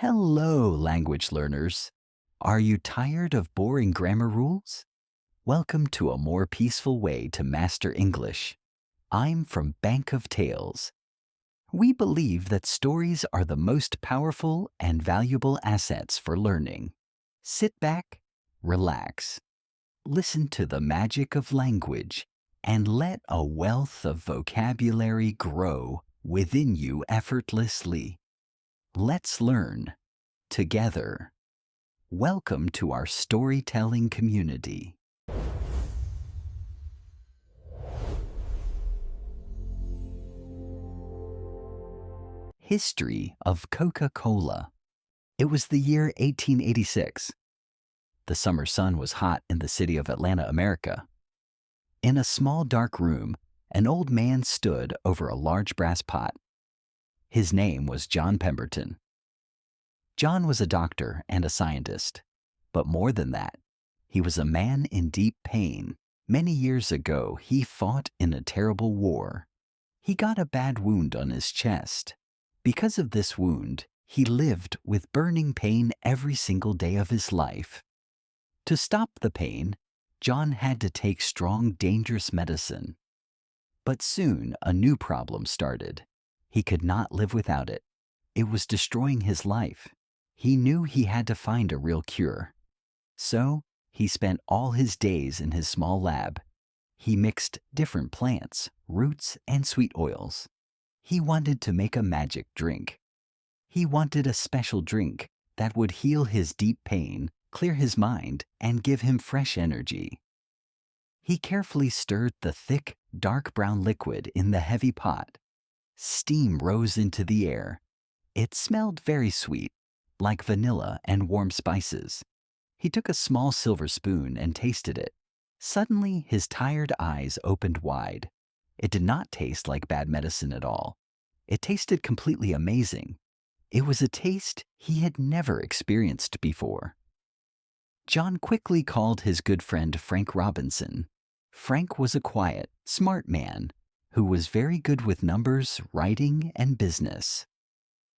Hello, language learners. Are you tired of boring grammar rules? Welcome to a more peaceful way to master English. I'm from Bank of Tales. We believe that stories are the most powerful and valuable assets for learning. Sit back, relax, listen to the magic of language, and let a wealth of vocabulary grow within you effortlessly. Let's learn together. Welcome to our storytelling community. History of Coca-Cola. It was the year 1886. The summer sun was hot in the city of Atlanta, America. In a small dark room, an old man stood over a large brass pot. His name was John Pemberton. John was a doctor and a scientist, but more than that, he was a man in deep pain. Many years ago, he fought in a terrible war. He got a bad wound on his chest. Because of this wound, he lived with burning pain every single day of his life. To stop the pain, John had to take strong, dangerous medicine. But soon a new problem started. He could not live without it. It was destroying his life. He knew he had to find a real cure. So he spent all his days in his small lab. He mixed different plants, roots, and sweet oils. He wanted to make a magic drink. He wanted a special drink that would heal his deep pain, clear his mind, and give him fresh energy. He carefully stirred the thick, dark brown liquid in the heavy pot. Steam rose into the air. It smelled very sweet, like vanilla and warm spices. He took a small silver spoon and tasted it. Suddenly, his tired eyes opened wide. It did not taste like bad medicine at all. It tasted completely amazing. It was a taste he had never experienced before. John quickly called his good friend Frank Robinson. Frank was a quiet, smart man who was very good with numbers, writing, and business.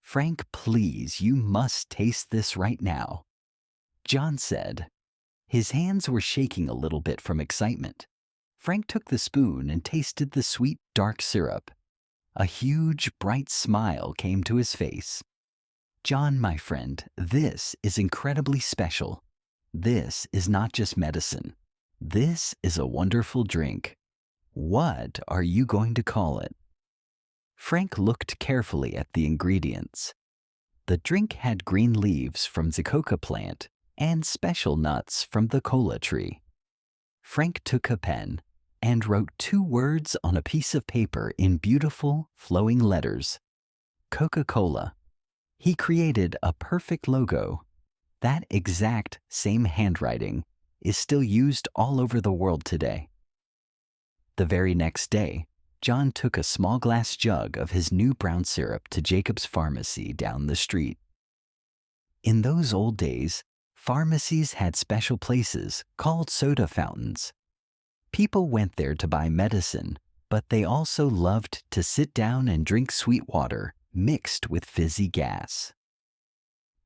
"Frank, please, you must taste this right now," John said. His hands were shaking a little bit from excitement. Frank took the spoon and tasted the sweet, dark syrup. A huge, bright smile came to his face. "John, my friend, this is incredibly special. This is not just medicine. This is a wonderful drink. What are you going to call it?" Frank looked carefully at the ingredients. The drink had green leaves from the coca plant and special nuts from the cola tree. Frank took a pen and wrote 2 words on a piece of paper in beautiful, flowing letters. Coca-Cola. He created a perfect logo. That exact same handwriting is still used all over the world today. The very next day, John took a small glass jug of his new brown syrup to Jacob's pharmacy down the street. In those old days, pharmacies had special places called soda fountains. People went there to buy medicine, but they also loved to sit down and drink sweet water mixed with fizzy gas.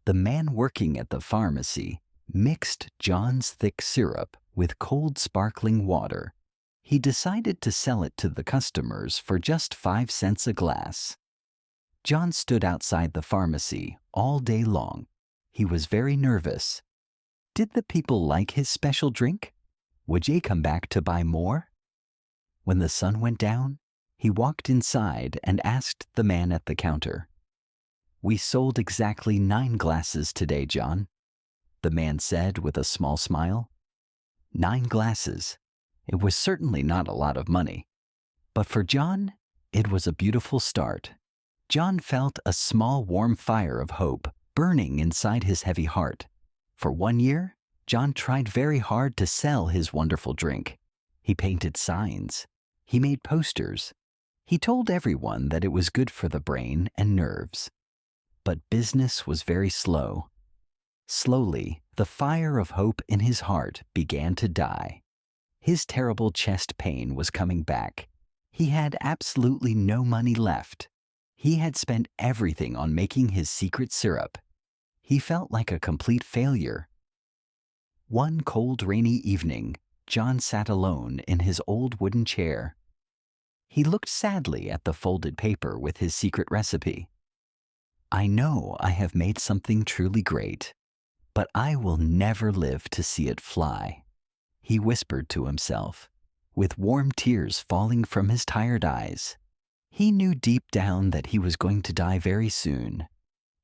The man working at the pharmacy mixed John's thick syrup with cold sparkling water. He decided to sell it to the customers for just 5 cents a glass. John stood outside the pharmacy all day long. He was very nervous. Did the people like his special drink? Would they come back to buy more? When the sun went down, he walked inside and asked the man at the counter. "We sold exactly 9 glasses today, John," the man said with a small smile. 9 glasses. It was certainly not a lot of money. But for John, it was a beautiful start. John felt a small warm fire of hope burning inside his heavy heart. For 1 year, John tried very hard to sell his wonderful drink. He painted signs. He made posters. He told everyone that it was good for the brain and nerves. But business was very slow. Slowly, the fire of hope in his heart began to die. His terrible chest pain was coming back. He had absolutely no money left. He had spent everything on making his secret syrup. He felt like a complete failure. One cold, rainy evening, John sat alone in his old wooden chair. He looked sadly at the folded paper with his secret recipe. "I know I have made something truly great, but I will never live to see it fly," he whispered to himself, with warm tears falling from his tired eyes. He knew deep down that he was going to die very soon.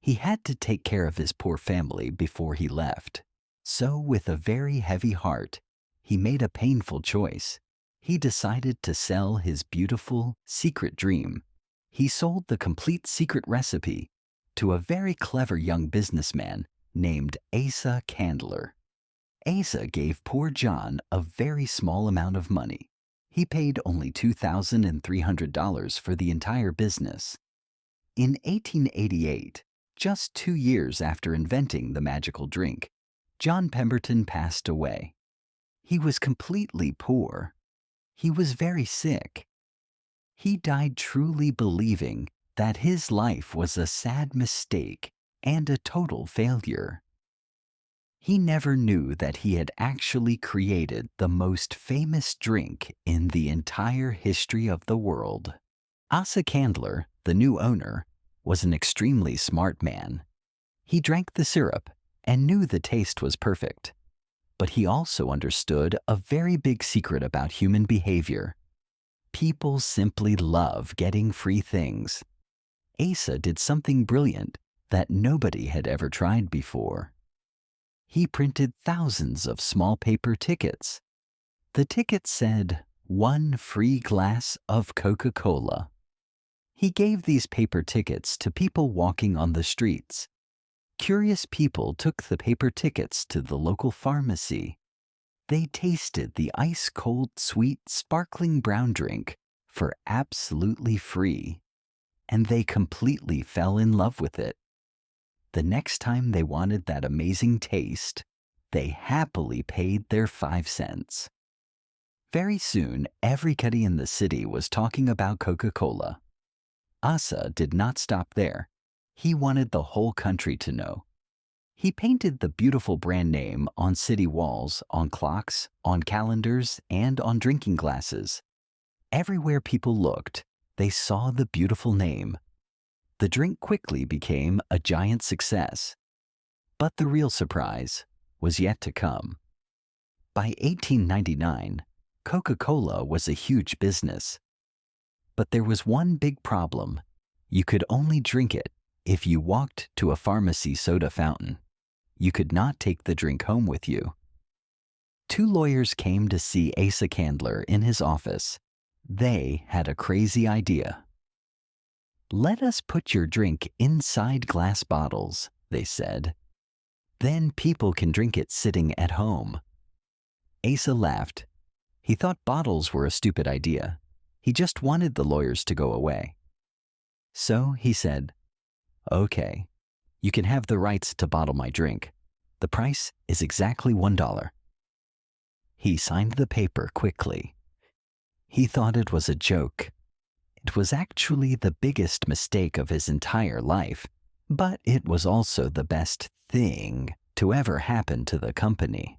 He had to take care of his poor family before he left. So, with a very heavy heart, he made a painful choice. He decided to sell his beautiful, secret dream. He sold the complete secret recipe to a very clever young businessman named Asa Candler. Asa gave poor John a very small amount of money. He paid only $2,300 for the entire business. In 1888, just 2 years after inventing the magical drink, John Pemberton passed away. He was completely poor. He was very sick. He died truly believing that his life was a sad mistake and a total failure. He never knew that he had actually created the most famous drink in the entire history of the world. Asa Candler, the new owner, was an extremely smart man. He drank the syrup and knew the taste was perfect. But he also understood a very big secret about human behavior. People simply love getting free things. Asa did something brilliant that nobody had ever tried before. He printed thousands of small paper tickets. The tickets said, "1 free glass of Coca-Cola." He gave these paper tickets to people walking on the streets. Curious people took the paper tickets to the local pharmacy. They tasted the ice-cold, sweet, sparkling brown drink for absolutely free, and they completely fell in love with it. The next time they wanted that amazing taste, they happily paid their 5 cents. Very soon, everybody in the city was talking about Coca-Cola. Asa did not stop there. He wanted the whole country to know. He painted the beautiful brand name on city walls, on clocks, on calendars, and on drinking glasses. Everywhere people looked, they saw the beautiful name. The drink quickly became a giant success. But the real surprise was yet to come. By 1899, Coca-Cola was a huge business. But there was one big problem. You could only drink it if you walked to a pharmacy soda fountain. You could not take the drink home with you. 2 lawyers came to see Asa Candler in his office. They had a crazy idea. "Let us put your drink inside glass bottles," they said. "Then people can drink it sitting at home." Asa laughed. He thought bottles were a stupid idea. He just wanted the lawyers to go away. So he said, "Okay, you can have the rights to bottle my drink. The price is exactly $1. He signed the paper quickly. He thought it was a joke. It was actually the biggest mistake of his entire life, but it was also the best thing to ever happen to the company.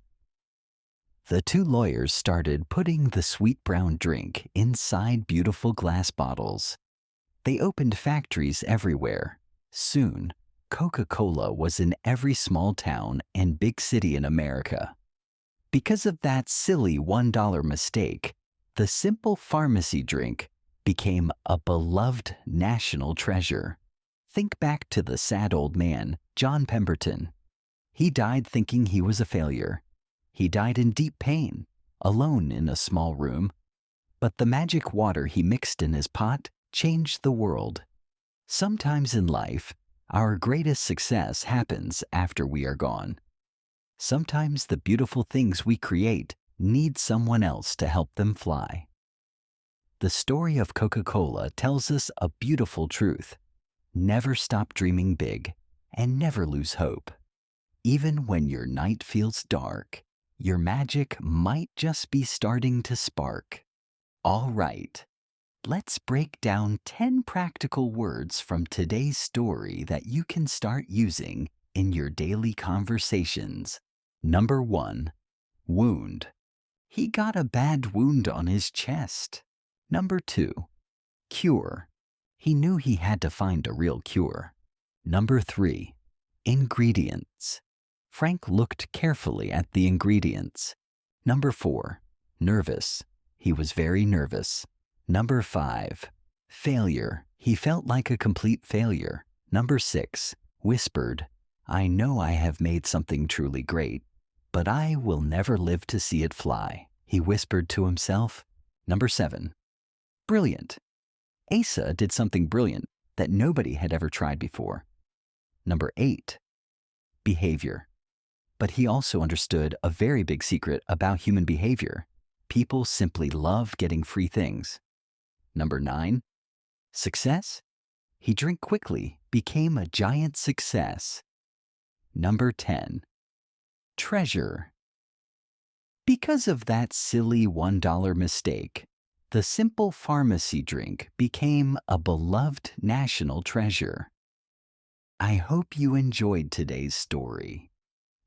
The 2 lawyers started putting the sweet brown drink inside beautiful glass bottles. They opened factories everywhere. Soon, Coca-Cola was in every small town and big city in America. Because of that silly $1 mistake, the simple pharmacy drink became a beloved national treasure. Think back to the sad old man, John Pemberton. He died thinking he was a failure. He died in deep pain, alone in a small room. But the magic water he mixed in his pot changed the world. Sometimes in life, our greatest success happens after we are gone. Sometimes the beautiful things we create need someone else to help them fly. The story of Coca-Cola tells us a beautiful truth. Never stop dreaming big and never lose hope. Even when your night feels dark, your magic might just be starting to spark. All right, let's break down 10 practical words from today's story that you can start using in your daily conversations. Number 1. Wound. He got a bad wound on his chest. Number 2. Cure. He knew he had to find a real cure. Number 3. Ingredients. Frank looked carefully at the ingredients. Number 4. Nervous. He was very nervous. Number 5. Failure. He felt like a complete failure. Number 6. Whispered. I know I have made something truly great, but I will never live to see it fly, he whispered to himself. Number 7. Brilliant. Asa did something brilliant that nobody had ever tried before. Number 8. Behavior. But he also understood a very big secret about human behavior. People simply love getting free things. Number 9. Success. He drank quickly, became a giant success. Number 10. Treasure. Because of that silly $1 mistake, the simple pharmacy drink became a beloved national treasure. I hope you enjoyed today's story.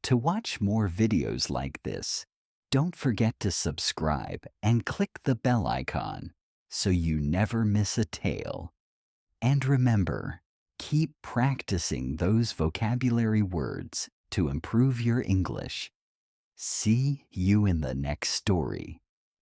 To watch more videos like this, don't forget to subscribe and click the bell icon so you never miss a tale. And remember, keep practicing those vocabulary words to improve your English. See you in the next story.